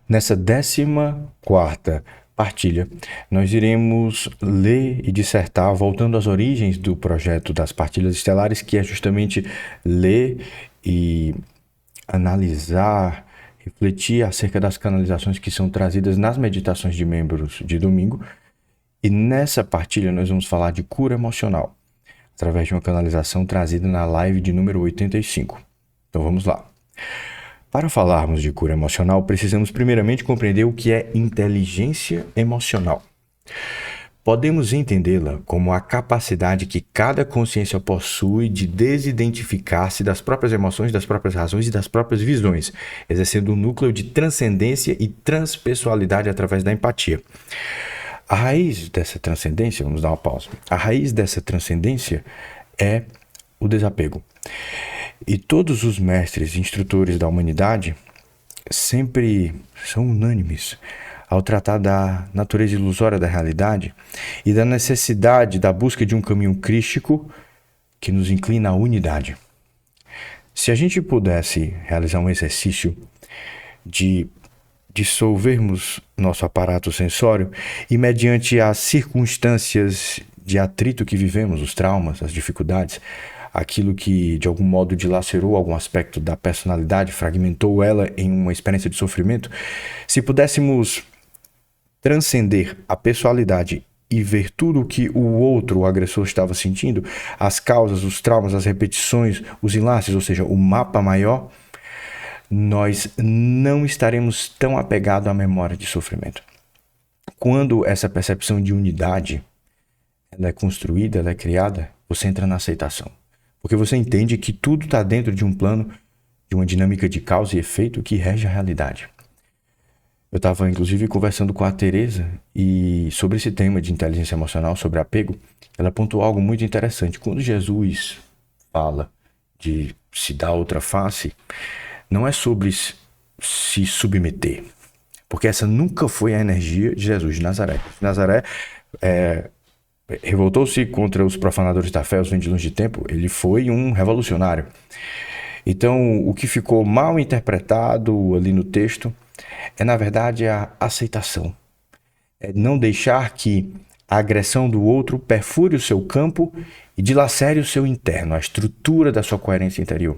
Nessa 14ª partilha, nós iremos ler e dissertar, voltando às origens do projeto das partilhas estelares, que é justamente ler e analisar, refletir acerca das canalizações que são trazidas nas meditações de membros de domingo. E nessa partilha nós vamos falar de cura emocional, através de uma canalização trazida na live de número 85. Então vamos lá. Para falarmos de cura emocional, precisamos primeiramente compreender o que é inteligência emocional. Podemos entendê-la como a capacidade que cada consciência possui de desidentificar-se das próprias emoções, das próprias razões e das próprias visões, exercendo um núcleo de transcendência e transpessoalidade através da empatia. A raiz dessa transcendência, vamos dar uma pausa. A raiz dessa transcendência é o desapego. E todos os mestres e instrutores da humanidade sempre são unânimes ao tratar da natureza ilusória da realidade e da necessidade da busca de um caminho crístico que nos inclina à unidade. Se a gente pudesse realizar um exercício de dissolvermos nosso aparato sensório e, mediante as circunstâncias de atrito que vivemos, os traumas, as dificuldades, aquilo que de algum modo dilacerou algum aspecto da personalidade, fragmentou ela em uma experiência de sofrimento, se pudéssemos transcender a pessoalidade e ver tudo o que o outro, o agressor, estava sentindo, as causas, os traumas, as repetições, os enlaces, ou seja, o mapa maior, nós não estaremos tão apegados à memória de sofrimento. Quando essa percepção de unidade ela é construída, ela é criada, você entra na aceitação. Porque você entende que tudo está dentro de um plano, de uma dinâmica de causa e efeito que rege a realidade. Eu estava, inclusive, conversando com a Teresa e sobre esse tema de inteligência emocional, sobre apego, ela pontuou algo muito interessante. Quando Jesus fala de se dar outra face, não é sobre se submeter, porque essa nunca foi a energia de Jesus de Nazaré. Nazaré revoltou-se contra os profanadores da fé, os vendilhões de templo. Ele foi um revolucionário. Então, o que ficou mal interpretado ali no texto é, na verdade, a aceitação. É não deixar que a agressão do outro perfure o seu campo e dilacere o seu interno, a estrutura da sua coerência interior.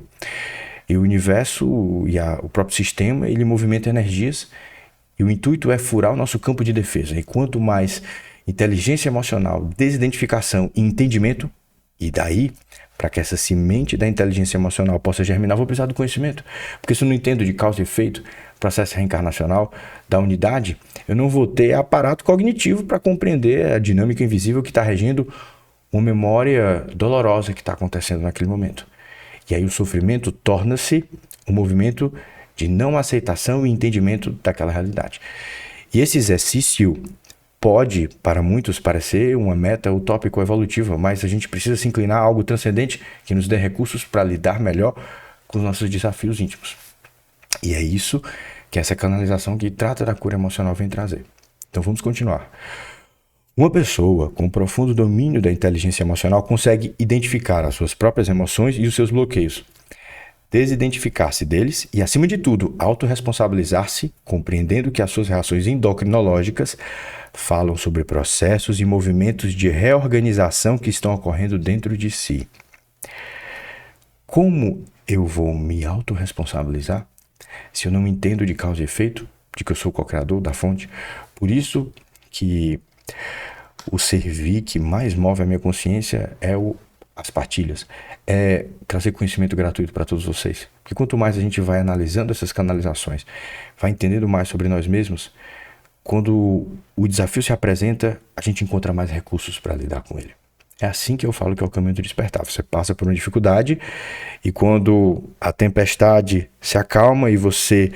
E o universo e o próprio sistema, ele movimenta energias e o intuito é furar o nosso campo de defesa. E quanto mais inteligência emocional, desidentificação e entendimento, e daí, para que essa semente da inteligência emocional possa germinar, vou precisar do conhecimento. Porque se eu não entendo de causa e efeito, processo reencarnacional, da unidade, eu não vou ter aparato cognitivo para compreender a dinâmica invisível que está regendo uma memória dolorosa que está acontecendo naquele momento. E aí o sofrimento torna-se um movimento de não aceitação e entendimento daquela realidade. E esse exercício pode, para muitos, parecer uma meta utópica ou evolutiva, mas a gente precisa se inclinar a algo transcendente que nos dê recursos para lidar melhor com os nossos desafios íntimos. E é isso que essa canalização que trata da cura emocional vem trazer. Então vamos continuar. Uma pessoa com profundo domínio da inteligência emocional consegue identificar as suas próprias emoções e os seus bloqueios, desidentificar-se deles e, acima de tudo, autorresponsabilizar-se, compreendendo que as suas reações endocrinológicas falam sobre processos e movimentos de reorganização que estão ocorrendo dentro de si. Como eu vou me autorresponsabilizar se eu não entendo de causa e efeito, de que eu sou o co-criador da fonte? Por isso que o servir que mais move a minha consciência é as partilhas, é trazer conhecimento gratuito para todos vocês. Porque quanto mais a gente vai analisando essas canalizações, vai entendendo mais sobre nós mesmos, quando o desafio se apresenta, a gente encontra mais recursos para lidar com ele. É assim que eu falo que é o caminho do despertar. Você passa por uma dificuldade e quando a tempestade se acalma e você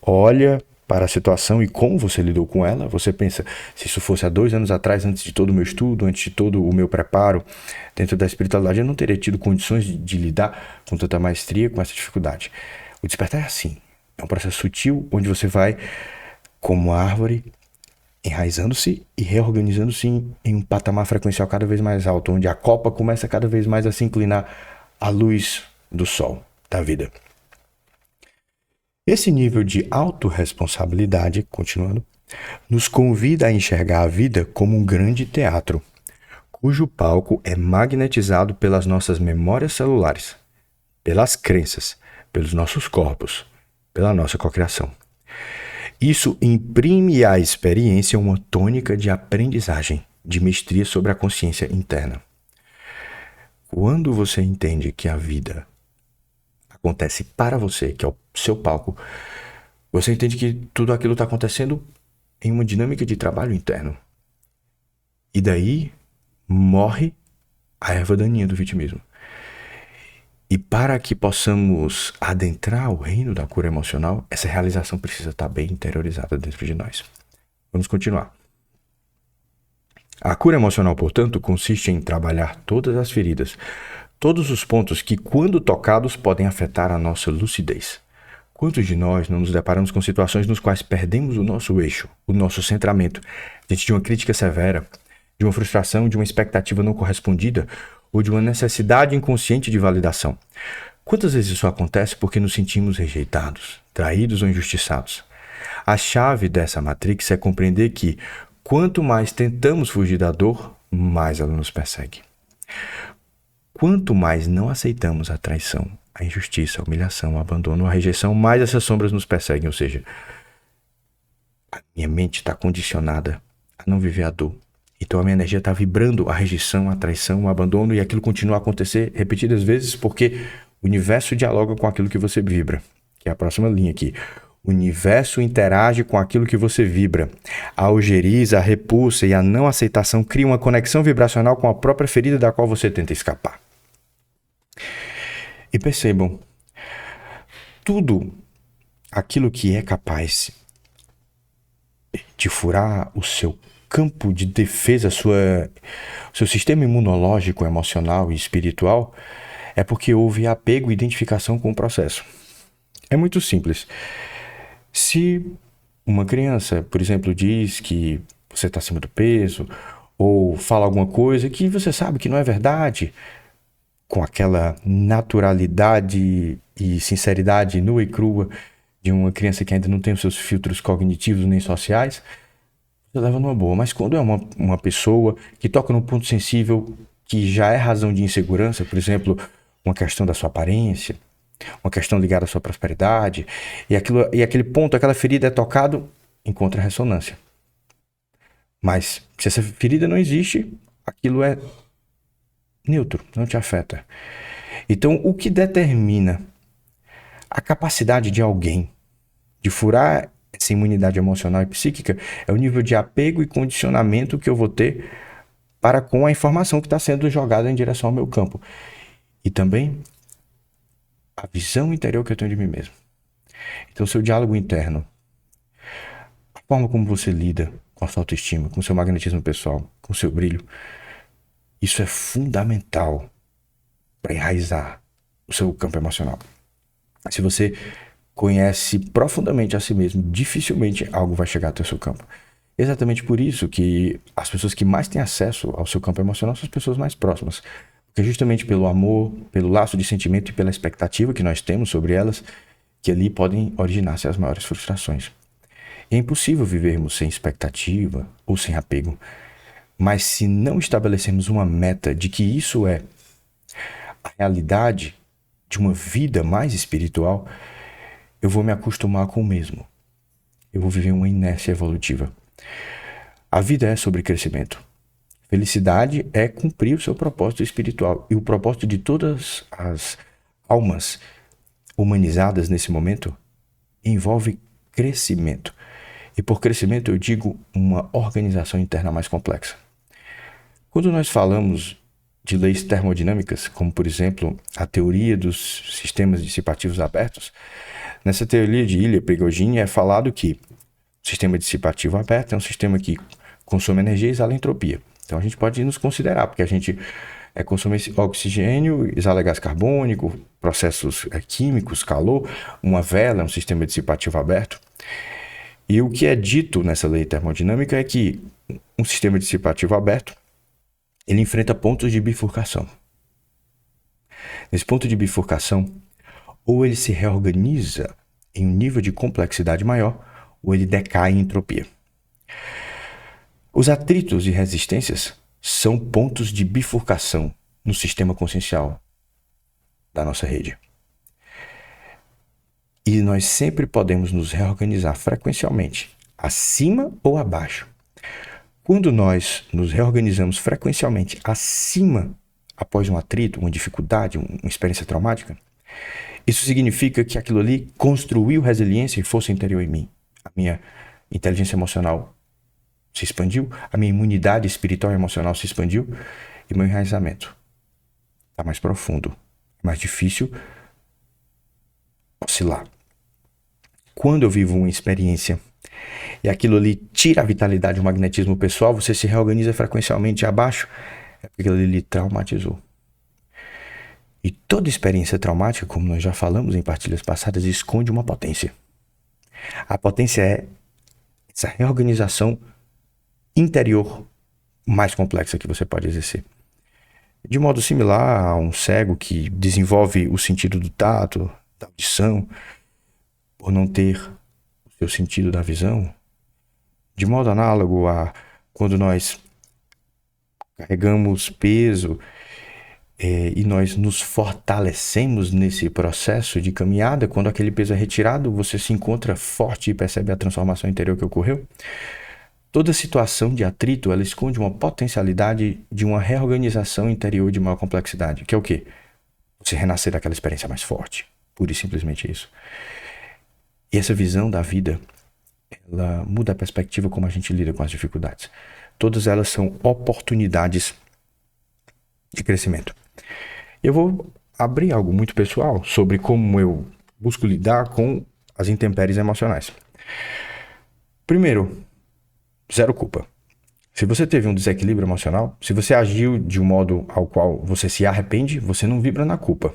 olha para a situação e como você lidou com ela, você pensa, se isso fosse há 2 anos atrás, antes de todo o meu estudo, antes de todo o meu preparo dentro da espiritualidade, eu não teria tido condições de lidar com tanta maestria com essa dificuldade. O despertar é assim, é um processo sutil onde você vai, como árvore, enraizando-se e reorganizando-se em um patamar frequencial cada vez mais alto, onde a copa começa cada vez mais a se inclinar à luz do sol, da vida. Esse nível de autorresponsabilidade, continuando, nos convida a enxergar a vida como um grande teatro, cujo palco é magnetizado pelas nossas memórias celulares, pelas crenças, pelos nossos corpos, pela nossa cocriação. Isso imprime à experiência uma tônica de aprendizagem, de mestria sobre a consciência interna. Quando você entende que a vida acontece para você, que é o seu palco, você entende que tudo aquilo está acontecendo em uma dinâmica de trabalho interno. E daí morre a erva daninha do vitimismo. E para que possamos adentrar o reino da cura emocional, essa realização precisa estar bem interiorizada dentro de nós. Vamos continuar. A cura emocional, portanto, consiste em trabalhar todas as feridas, todos os pontos que, quando tocados, podem afetar a nossa lucidez. Quantos de nós não nos deparamos com situações nos quais perdemos o nosso eixo, o nosso centramento, diante de uma crítica severa, de uma frustração, de uma expectativa não correspondida ou de uma necessidade inconsciente de validação? Quantas vezes isso acontece porque nos sentimos rejeitados, traídos ou injustiçados? A chave dessa matrix é compreender que, quanto mais tentamos fugir da dor, mais ela nos persegue. Quanto mais não aceitamos a traição, a injustiça, a humilhação, o abandono, a rejeição, mais essas sombras nos perseguem. Ou seja, a minha mente está condicionada a não viver a dor. Então a minha energia está vibrando a rejeição, a traição, o abandono, e aquilo continua a acontecer repetidas vezes porque o universo dialoga com aquilo que você vibra. Que é a próxima linha aqui. O universo interage com aquilo que você vibra. A algeriza, a repulsa e a não aceitação criam uma conexão vibracional com a própria ferida da qual você tenta escapar. E percebam, tudo aquilo que é capaz de furar o seu campo de defesa, o seu sistema imunológico, emocional e espiritual, é porque houve apego e identificação com o processo. É muito simples. Se uma criança, por exemplo, diz que você está acima do peso, ou fala alguma coisa que você sabe que não é verdade, com aquela naturalidade e sinceridade nua e crua de uma criança que ainda não tem os seus filtros cognitivos nem sociais, você leva numa boa. Mas quando é uma pessoa que toca num ponto sensível que já é razão de insegurança, por exemplo, uma questão da sua aparência, uma questão ligada à sua prosperidade, e aquele ponto, aquela ferida é tocado, encontra ressonância. Mas se essa ferida não existe, aquilo é neutro, não te afeta. Então, o que determina a capacidade de alguém de furar essa imunidade emocional e psíquica é o nível de apego e condicionamento que eu vou ter para com a informação que está sendo jogada em direção ao meu campo. E também a visão interior que eu tenho de mim mesmo. Então, seu diálogo interno, a forma como você lida com a sua autoestima, com o seu magnetismo pessoal, com o seu brilho, isso é fundamental para enraizar o seu campo emocional. Se você conhece profundamente a si mesmo, dificilmente algo vai chegar até o seu campo. Exatamente por isso que as pessoas que mais têm acesso ao seu campo emocional são as pessoas mais próximas. Porque justamente pelo amor, pelo laço de sentimento e pela expectativa que nós temos sobre elas, que ali podem originar-se as maiores frustrações. É impossível vivermos sem expectativa ou sem apego. Mas se não estabelecermos uma meta de que isso é a realidade de uma vida mais espiritual, eu vou me acostumar com o mesmo. Eu vou viver uma inércia evolutiva. A vida é sobre crescimento. Felicidade é cumprir o seu propósito espiritual. E o propósito de todas as almas humanizadas nesse momento envolve crescimento. E por crescimento eu digo uma organização interna mais complexa. Quando nós falamos de leis termodinâmicas, como por exemplo a teoria dos sistemas dissipativos abertos, nessa teoria de Ilya-Prigogine é falado que o sistema dissipativo aberto é um sistema que consome energia e exala entropia. Então a gente pode nos considerar, porque a gente consome oxigênio, exala gás carbônico, processos químicos, calor, uma vela é um sistema dissipativo aberto. E o que é dito nessa lei termodinâmica é que um sistema dissipativo aberto ele enfrenta pontos de bifurcação. Nesse ponto de bifurcação, ou ele se reorganiza em um nível de complexidade maior, ou ele decai em entropia. Os atritos e resistências são pontos de bifurcação no sistema consciencial da nossa rede. E nós sempre podemos nos reorganizar frequencialmente, acima ou abaixo. Quando nós nos reorganizamos frequencialmente acima, após um atrito, uma dificuldade, uma experiência traumática, isso significa que aquilo ali construiu resiliência e força interior em mim. A minha inteligência emocional se expandiu, a minha imunidade espiritual e emocional se expandiu e meu enraizamento está mais profundo, mais difícil oscilar. Quando eu vivo uma experiência e aquilo ali tira a vitalidade, o magnetismo pessoal, você se reorganiza frequencialmente abaixo, é porque aquilo ali lhe traumatizou. E toda experiência traumática, como nós já falamos em partilhas passadas, esconde uma potência. A potência é essa reorganização interior mais complexa que você pode exercer. De modo similar a um cego que desenvolve o sentido do tato, da audição, por não ter o seu sentido da visão. De modo análogo a quando nós carregamos peso e nós nos fortalecemos nesse processo de caminhada, quando aquele peso é retirado, você se encontra forte e percebe a transformação interior que ocorreu. Toda situação de atrito, ela esconde uma potencialidade de uma reorganização interior de maior complexidade, que é o quê? Você renascer daquela experiência mais forte. Pura e simplesmente isso. E essa visão da vida, ela muda a perspectiva como a gente lida com as dificuldades. Todas elas são oportunidades de crescimento. Eu vou abrir algo muito pessoal sobre como eu busco lidar com as intempéries emocionais. Primeiro, zero culpa. Se você teve um desequilíbrio emocional, se você agiu de um modo ao qual você se arrepende, você não vibra na culpa.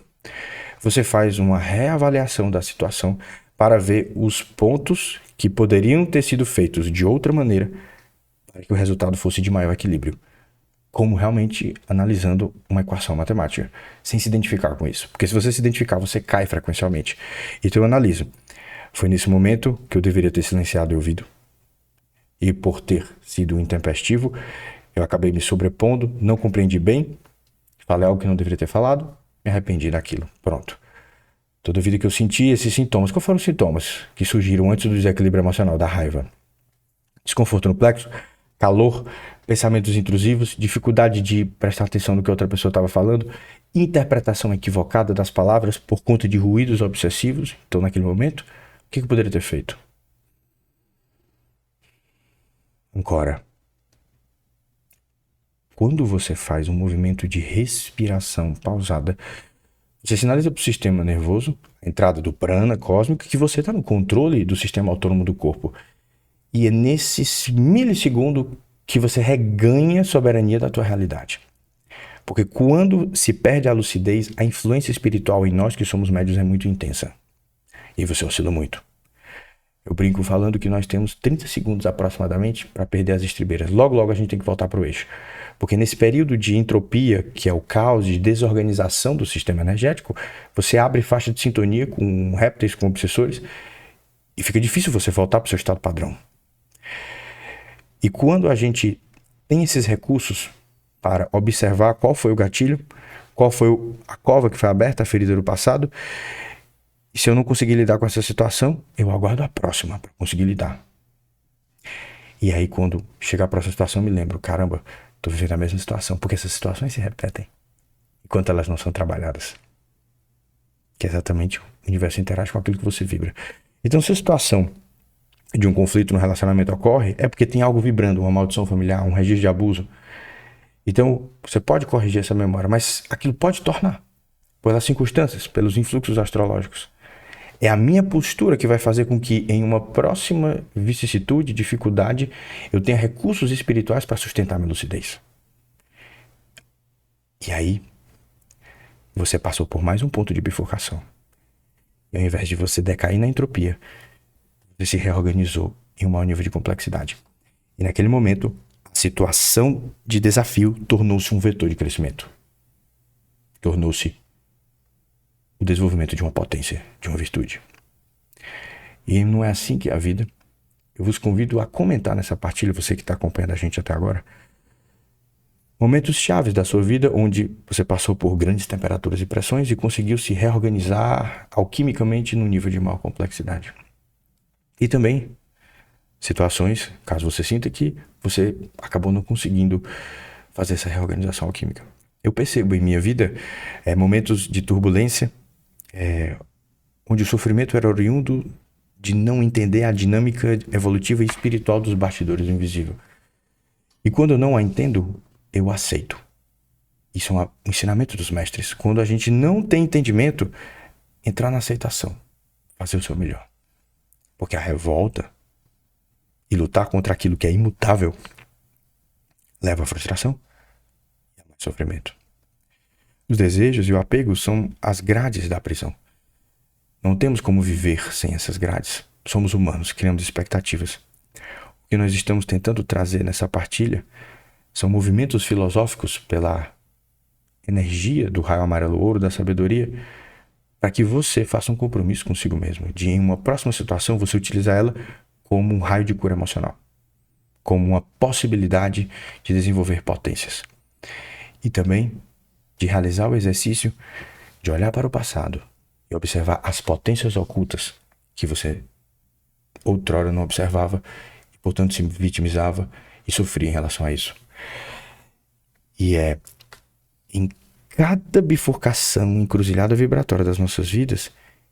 Você faz uma reavaliação da situação para ver os pontos que poderiam ter sido feitos de outra maneira para que o resultado fosse de maior equilíbrio. Como realmente analisando uma equação matemática, sem se identificar com isso. Porque se você se identificar, você cai frequencialmente. Então eu analiso. Foi nesse momento que eu deveria ter silenciado o ouvido. E por ter sido intempestivo, eu acabei me sobrepondo, não compreendi bem, falei algo que não deveria ter falado, me arrependi daquilo. Pronto. Toda vida que eu senti esses sintomas, quais foram os sintomas que surgiram antes do desequilíbrio emocional, da raiva? Desconforto no plexo, calor, pensamentos intrusivos, dificuldade de prestar atenção no que outra pessoa estava falando, interpretação equivocada das palavras por conta de ruídos obsessivos. Então, naquele momento, o que eu poderia ter feito? Ancora. Quando você faz um movimento de respiração pausada, você sinaliza para o sistema nervoso, a entrada do prana cósmico, que você está no controle do sistema autônomo do corpo. E é nesse milissegundo que você reganha a soberania da tua realidade. Porque quando se perde a lucidez, a influência espiritual em nós que somos médios é muito intensa. E você oscila muito. Eu brinco falando que nós temos 30 segundos aproximadamente para perder as estribeiras. Logo, logo a gente tem que voltar para o eixo. Porque nesse período de entropia, que é o caos de desorganização do sistema energético, você abre faixa de sintonia com répteis, com obsessores, e fica difícil você voltar para o seu estado padrão. E quando a gente tem esses recursos para observar qual foi o gatilho, qual foi a cova que foi aberta, a ferida do passado, e se eu não conseguir lidar com essa situação, eu aguardo a próxima para conseguir lidar. E aí quando chegar a próxima situação, eu me lembro, caramba, estou vivendo a mesma situação, porque essas situações se repetem enquanto elas não são trabalhadas. Que é exatamente o universo interage com aquilo que você vibra. Então, se a situação de um conflito no relacionamento ocorre, é porque tem algo vibrando, uma maldição familiar, um registro de abuso. Então, você pode corrigir essa memória, mas aquilo pode tornar, pelas circunstâncias, pelos influxos astrológicos. É a minha postura que vai fazer com que, em uma próxima vicissitude, dificuldade, eu tenha recursos espirituais para sustentar minha lucidez. E aí, você passou por mais um ponto de bifurcação. E ao invés de você decair na entropia, você se reorganizou em um maior nível de complexidade. E naquele momento, a situação de desafio tornou-se um vetor de crescimento. Tornou-se o desenvolvimento de uma potência, de uma virtude. E não é assim que é a vida. Eu vos convido a comentar nessa partilha, você que está acompanhando a gente até agora, momentos chaves da sua vida onde você passou por grandes temperaturas e pressões e conseguiu se reorganizar alquimicamente no nível de maior complexidade. E também situações, caso você sinta que você acabou não conseguindo fazer essa reorganização alquímica. Eu percebo em minha vida momentos de turbulência, onde o sofrimento era oriundo de não entender a dinâmica evolutiva e espiritual dos bastidores do invisível. E quando eu não a entendo, eu aceito. Isso é um ensinamento dos mestres. Quando a gente não tem entendimento, entrar na aceitação, fazer o seu melhor. Porque a revolta e lutar contra aquilo que é imutável leva à frustração e a mais sofrimento. Os desejos e o apego são as grades da prisão. Não temos como viver sem essas grades. Somos humanos, criamos expectativas. O que nós estamos tentando trazer nessa partilha são movimentos filosóficos pela energia do raio amarelo ouro da sabedoria, para que você faça um compromisso consigo mesmo, de em uma próxima situação você utilizar ela como um raio de cura emocional, como uma possibilidade de desenvolver potências. E também de realizar o exercício de olhar para o passado e observar as potências ocultas que você outrora não observava e, portanto, se vitimizava e sofria em relação a isso. E é em cada bifurcação, encruzilhada vibratória das nossas vidas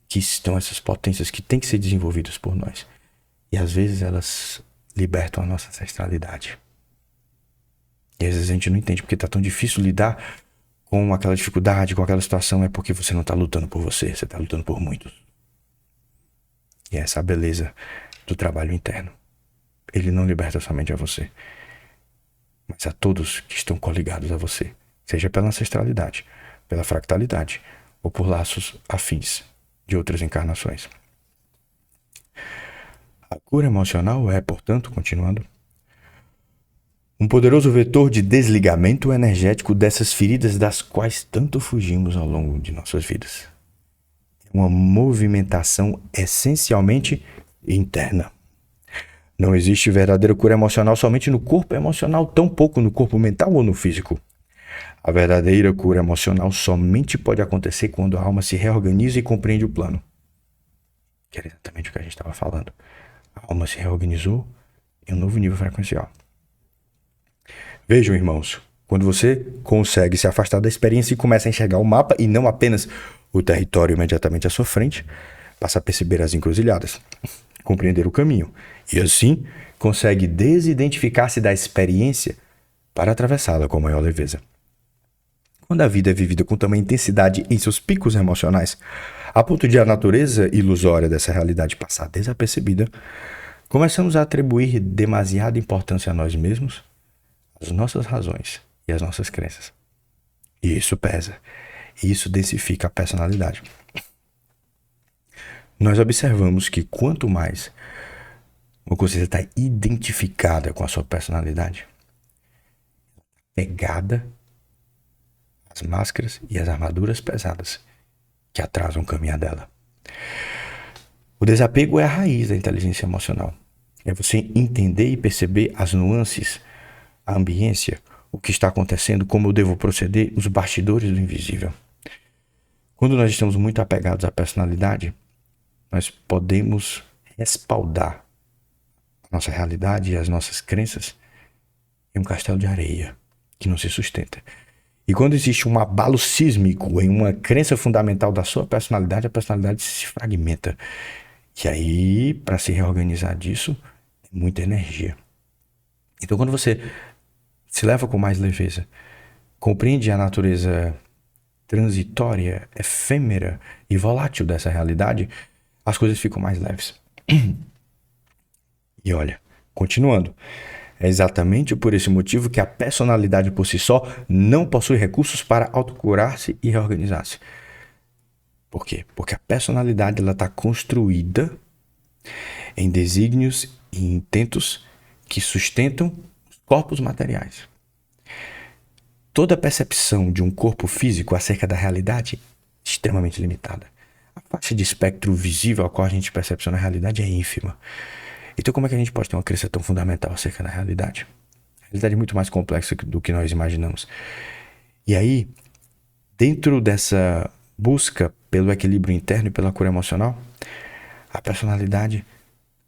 que estão essas potências que têm que ser desenvolvidas por nós. E às vezes elas libertam a nossa ancestralidade. E às vezes a gente não entende porque está tão difícil lidar com aquela dificuldade, com aquela situação. É porque você não está lutando por você, você está lutando por muitos. E essa é a beleza do trabalho interno. Ele não liberta somente a você, mas a todos que estão coligados a você. Seja pela ancestralidade, pela fractalidade ou por laços afins de outras encarnações. A cura emocional é, portanto, continuando, um poderoso vetor de desligamento energético dessas feridas das quais tanto fugimos ao longo de nossas vidas. É uma movimentação essencialmente interna. Não existe verdadeira cura emocional somente no corpo emocional, tampouco no corpo mental ou no físico. A verdadeira cura emocional somente pode acontecer quando a alma se reorganiza e compreende o plano. Que era exatamente o que a gente estava falando. A alma se reorganizou em um novo nível frequencial. Vejam, irmãos, quando você consegue se afastar da experiência e começa a enxergar o mapa e não apenas o território imediatamente à sua frente, passa a perceber as encruzilhadas, compreender o caminho e assim consegue desidentificar-se da experiência para atravessá-la com maior leveza. Quando a vida é vivida com tamanha intensidade em seus picos emocionais, a ponto de a natureza ilusória dessa realidade passar desapercebida, começamos a atribuir demasiada importância a nós mesmos, às nossas razões e às nossas crenças. E isso pesa, e isso densifica a personalidade. Nós observamos que quanto mais uma consciência está identificada com a sua personalidade, pegada as máscaras e as armaduras pesadas que atrasam o caminhar dela. O desapego é a raiz da inteligência emocional. É você entender e perceber as nuances, a ambiência, o que está acontecendo, como eu devo proceder, os bastidores do invisível. Quando nós estamos muito apegados à personalidade, nós podemos respaldar a nossa realidade e as nossas crenças em um castelo de areia que não se sustenta. E quando existe um abalo sísmico em uma crença fundamental da sua personalidade, a personalidade se fragmenta. E aí, para se reorganizar disso, é muita energia. Então, quando você se leva com mais leveza, compreende a natureza transitória, efêmera e volátil dessa realidade, as coisas ficam mais leves. E olha, continuando. É exatamente por esse motivo que a personalidade por si só não possui recursos para autocurar-se e reorganizar-se. Por quê? Porque a personalidade está construída em desígnios e intentos que sustentam os corpos materiais. Toda percepção de um corpo físico acerca da realidade é extremamente limitada. A faixa de espectro visível a qual a gente percepciona a realidade é ínfima. Então como é que a gente pode ter uma crença tão fundamental acerca da realidade? A realidade é muito mais complexa do que nós imaginamos. E aí, dentro dessa busca pelo equilíbrio interno e pela cura emocional, a personalidade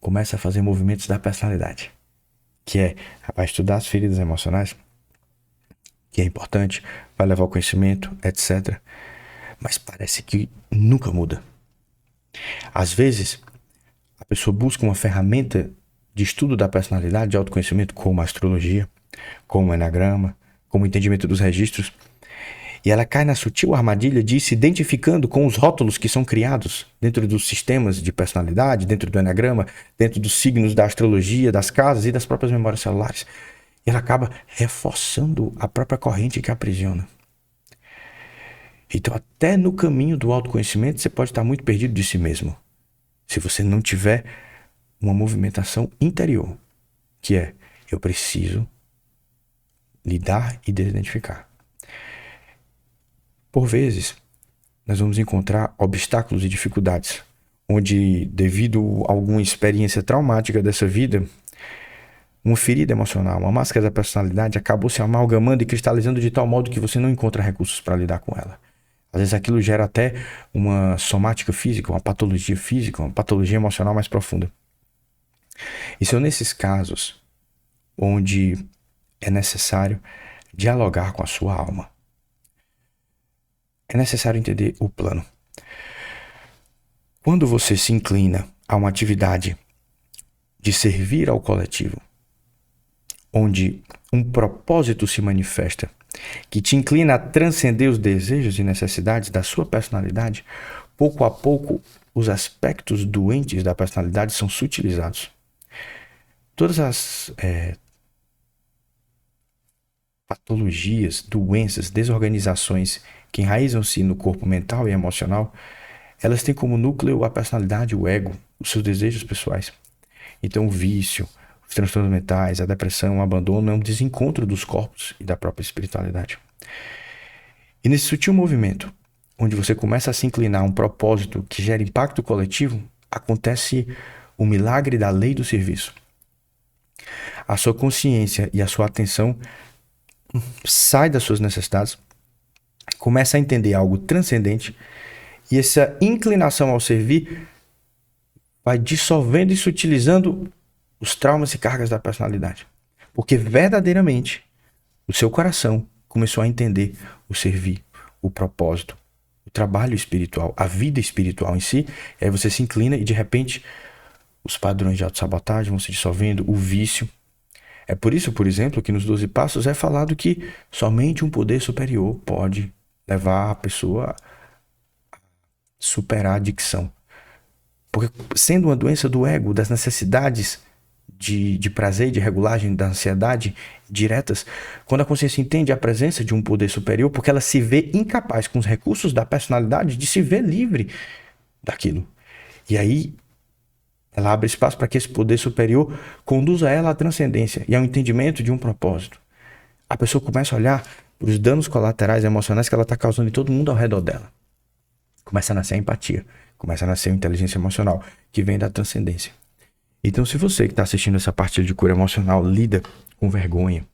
começa a fazer movimentos da personalidade, que vai estudar as feridas emocionais, que é importante, vai levar ao conhecimento, etc. Mas parece que nunca muda. Às vezes, a pessoa busca uma ferramenta de estudo da personalidade, de autoconhecimento, como a astrologia, como o enagrama, como o entendimento dos registros, e ela cai na sutil armadilha de ir se identificando com os rótulos que são criados dentro dos sistemas de personalidade, dentro do enagrama, dentro dos signos da astrologia, das casas e das próprias memórias celulares. E ela acaba reforçando a própria corrente que a aprisiona. Então, até no caminho do autoconhecimento, você pode estar muito perdido de si mesmo, se você não tiver uma movimentação interior, que é: eu preciso lidar e desidentificar. Por vezes, nós vamos encontrar obstáculos e dificuldades, onde, devido a alguma experiência traumática dessa vida, uma ferida emocional, uma máscara da personalidade acabou se amalgamando e cristalizando de tal modo que você não encontra recursos para lidar com ela. Às vezes aquilo gera até uma somática física, uma patologia emocional mais profunda. E são nesses casos onde é necessário dialogar com a sua alma. É necessário entender o plano. Quando você se inclina a uma atividade de servir ao coletivo, onde um propósito se manifesta, que te inclina a transcender os desejos e necessidades da sua personalidade, pouco a pouco os aspectos doentes da personalidade são sutilizados. Todas as patologias, doenças, desorganizações que enraizam-se no corpo mental e emocional, elas têm como núcleo a personalidade, o ego, os seus desejos pessoais. Então o vício, os transtornos mentais, a depressão, o abandono é um desencontro dos corpos e da própria espiritualidade. E nesse sutil movimento, onde você começa a se inclinar a um propósito que gera impacto coletivo, acontece o milagre da lei do serviço. A sua consciência e a sua atenção sai das suas necessidades, começa a entender algo transcendente, e essa inclinação ao servir vai dissolvendo e sutilizando os traumas e cargas da personalidade. Porque verdadeiramente o seu coração começou a entender o servir, o propósito, o trabalho espiritual, a vida espiritual em si. Aí você se inclina e de repente os padrões de autossabotagem vão se dissolvendo, o vício. É por isso, por exemplo, que nos 12 Passos é falado que somente um poder superior pode levar a pessoa a superar a adicção. Porque sendo uma doença do ego, das necessidades de prazer, de regulagem da ansiedade diretas, quando a consciência entende a presença de um poder superior, porque ela se vê incapaz com os recursos da personalidade de se ver livre daquilo. E aí ela abre espaço para que esse poder superior conduza ela à transcendência e ao entendimento de um propósito. A pessoa começa a olhar para os danos colaterais emocionais que ela está causando em todo mundo ao redor dela. Começa a nascer a empatia, começa a nascer a inteligência emocional, que vem da transcendência. Então, se você que está assistindo essa partilha de cura emocional lida com vergonha,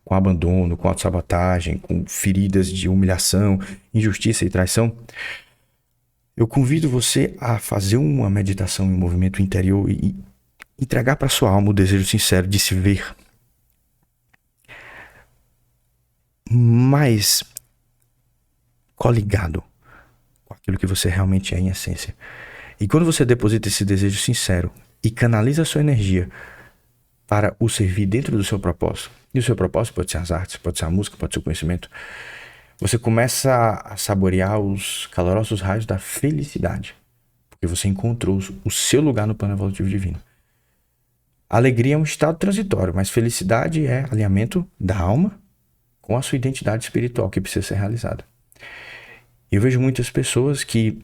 com abandono, com autossabotagem, com feridas de humilhação, injustiça e traição, eu convido você a fazer uma meditação em um movimento interior e entregar para sua alma o desejo sincero de se ver mais coligado com aquilo que você realmente é em essência. E quando você deposita esse desejo sincero e canaliza a sua energia para o servir dentro do seu propósito, e o seu propósito pode ser as artes, pode ser a música, pode ser o conhecimento, você começa a saborear os calorosos raios da felicidade, porque você encontrou o seu lugar no plano evolutivo divino. A alegria é um estado transitório, mas felicidade é alinhamento da alma com a sua identidade espiritual que precisa ser realizada. Eu vejo muitas pessoas que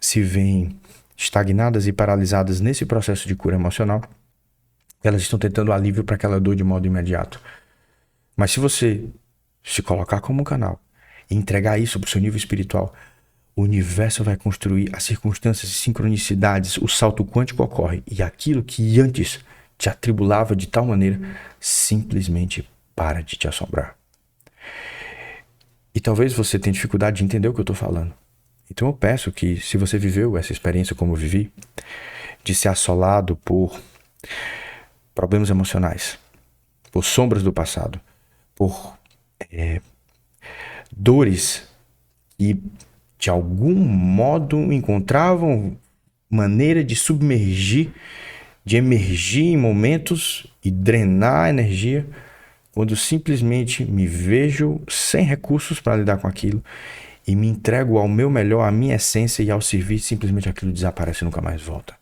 se veem estagnadas e paralisadas nesse processo de cura emocional. Elas estão tentando alívio para aquela dor de modo imediato. Mas se você se colocar como um canal e entregar isso para o seu nível espiritual, o universo vai construir as circunstâncias e sincronicidades, o salto quântico ocorre e aquilo que antes te atribulava de tal maneira simplesmente para de te assombrar. E talvez você tenha dificuldade de entender o que eu estou falando. Então eu peço que, se você viveu essa experiência como eu vivi, de ser assolado por problemas emocionais, por sombras do passado, por dores que de algum modo encontravam maneira de submergir, de emergir em momentos e drenar a energia, quando simplesmente me vejo sem recursos para lidar com aquilo e me entrego ao meu melhor, à minha essência, e ao servir, simplesmente aquilo desaparece e nunca mais volta.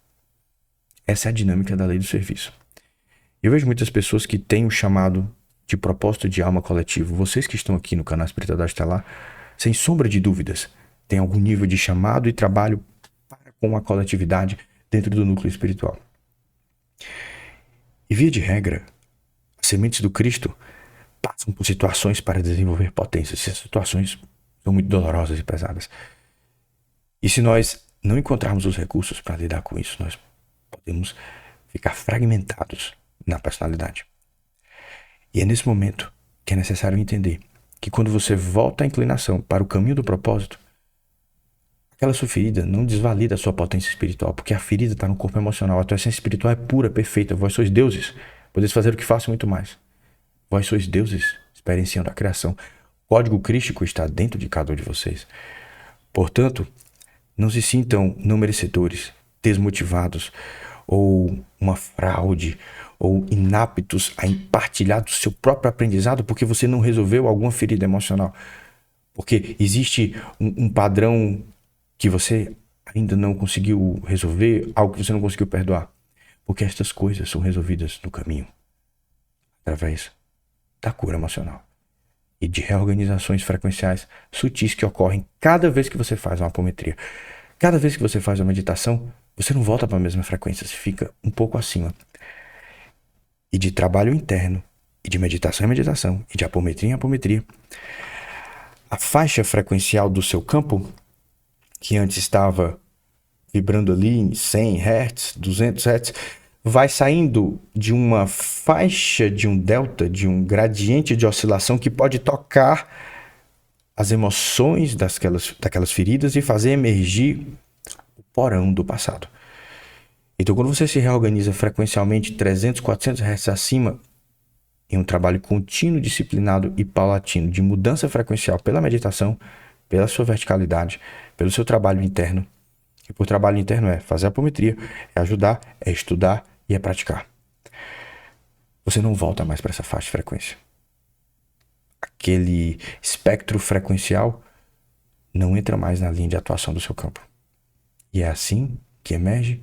Essa é a dinâmica da lei do serviço. Eu vejo muitas pessoas que têm o chamado de propósito de alma coletivo. Vocês que estão aqui no canal Espiritualidade Estelar, sem sombra de dúvidas, têm algum nível de chamado e trabalho para com a coletividade dentro do núcleo espiritual. E via de regra, as sementes do Cristo passam por situações para desenvolver potências. Essas situações são muito dolorosas e pesadas. E se nós não encontrarmos os recursos para lidar com isso, nós podemos ficar fragmentados na personalidade. E é nesse momento que é necessário entender que quando você volta a inclinação para o caminho do propósito, aquela sua ferida não desvalida a sua potência espiritual, porque a ferida está no corpo emocional. A tua essência espiritual é pura, perfeita. Vós sois deuses. Podeis fazer o que faço muito mais. Vós sois deuses, experienciando a criação. O código crístico está dentro de cada um de vocês. Portanto, não se sintam não merecedores, desmotivados, ou uma fraude, ou inaptos a partilhar do seu próprio aprendizado porque você não resolveu alguma ferida emocional. Porque existe um padrão que você ainda não conseguiu resolver, algo que você não conseguiu perdoar. Porque estas coisas são resolvidas no caminho, através da cura emocional e de reorganizações frequenciais sutis que ocorrem cada vez que você faz uma apometria. Cada vez que você faz uma meditação, você não volta para a mesma frequência, você fica um pouco acima. E de trabalho interno, e de meditação em meditação, e de apometria em apometria, a faixa frequencial do seu campo, que antes estava vibrando ali em 100 Hz, 200 Hz, vai saindo de uma faixa, de um delta, de um gradiente de oscilação que pode tocar as emoções daquelas feridas e fazer emergir o porão do passado. Então, quando você se reorganiza frequencialmente 300, 400 Hz acima, em um trabalho contínuo, disciplinado e paulatino de mudança frequencial pela meditação, pela sua verticalidade, pelo seu trabalho interno, e por trabalho interno é fazer apometria, é ajudar, é estudar e é praticar. Você não volta mais para essa faixa de frequência. Aquele espectro frequencial não entra mais na linha de atuação do seu campo. E é assim que emerge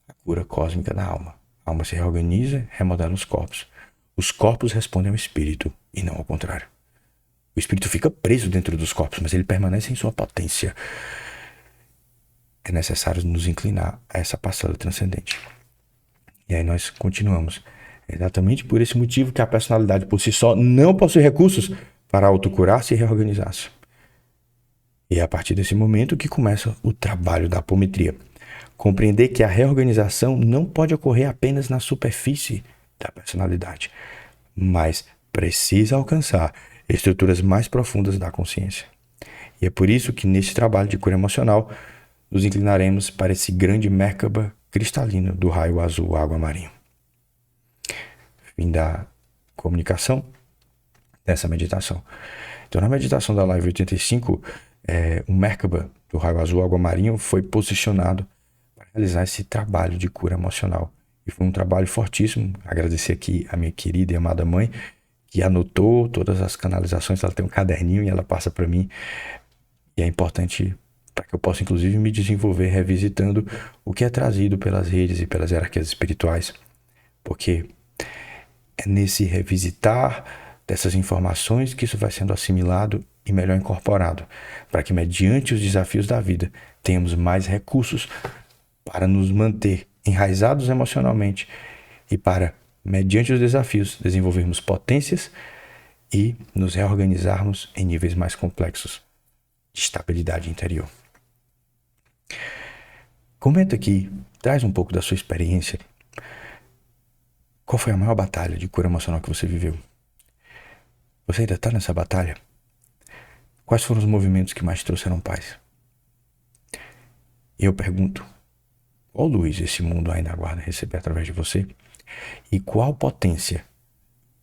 a cura cósmica da alma. A alma se reorganiza, remodela os corpos. Os corpos respondem ao espírito e não ao contrário. O espírito fica preso dentro dos corpos, mas ele permanece em sua potência. É necessário nos inclinar a essa parcela transcendente. E aí nós continuamos. É exatamente por esse motivo que a personalidade por si só não possui recursos para autocurar-se e reorganizar-se. E é a partir desse momento que começa o trabalho da apometria. Compreender que a reorganização não pode ocorrer apenas na superfície da personalidade, mas precisa alcançar estruturas mais profundas da consciência. E é por isso que nesse trabalho de cura emocional nos inclinaremos para esse grande Merkaba cristalino do raio azul água marinho. Fim da comunicação dessa meditação. Então, na meditação da live 85, o Merkaba do raio azul água marinho foi posicionado para realizar esse trabalho de cura emocional. E foi um trabalho fortíssimo. Agradecer aqui a minha querida e amada mãe, que anotou todas as canalizações. Ela tem um caderninho e ela passa para mim. E é importante para que eu possa, inclusive, me desenvolver revisitando o que é trazido pelas redes e pelas hierarquias espirituais. Porque é nesse revisitar dessas informações que isso vai sendo assimilado e melhor incorporado, para que, mediante os desafios da vida, tenhamos mais recursos para nos manter enraizados emocionalmente e para, mediante os desafios, desenvolvermos potências e nos reorganizarmos em níveis mais complexos de estabilidade interior. Comenta aqui, traz um pouco da sua experiência. Qual foi a maior batalha de cura emocional que você viveu? Você ainda está nessa batalha? Quais foram os movimentos que mais te trouxeram paz? E eu pergunto, qual luz esse mundo ainda aguarda receber através de você? E qual potência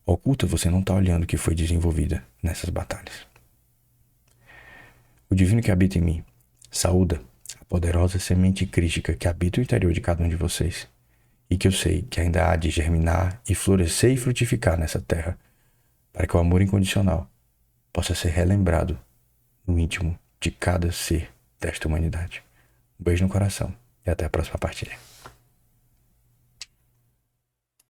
oculta você não está olhando que foi desenvolvida nessas batalhas? O divino que habita em mim saúda a poderosa semente crística que habita o interior de cada um de vocês e que eu sei que ainda há de germinar e florescer e frutificar nessa terra para que o amor incondicional possa ser relembrado no íntimo de cada ser desta humanidade. Um beijo no coração e até a próxima partilha.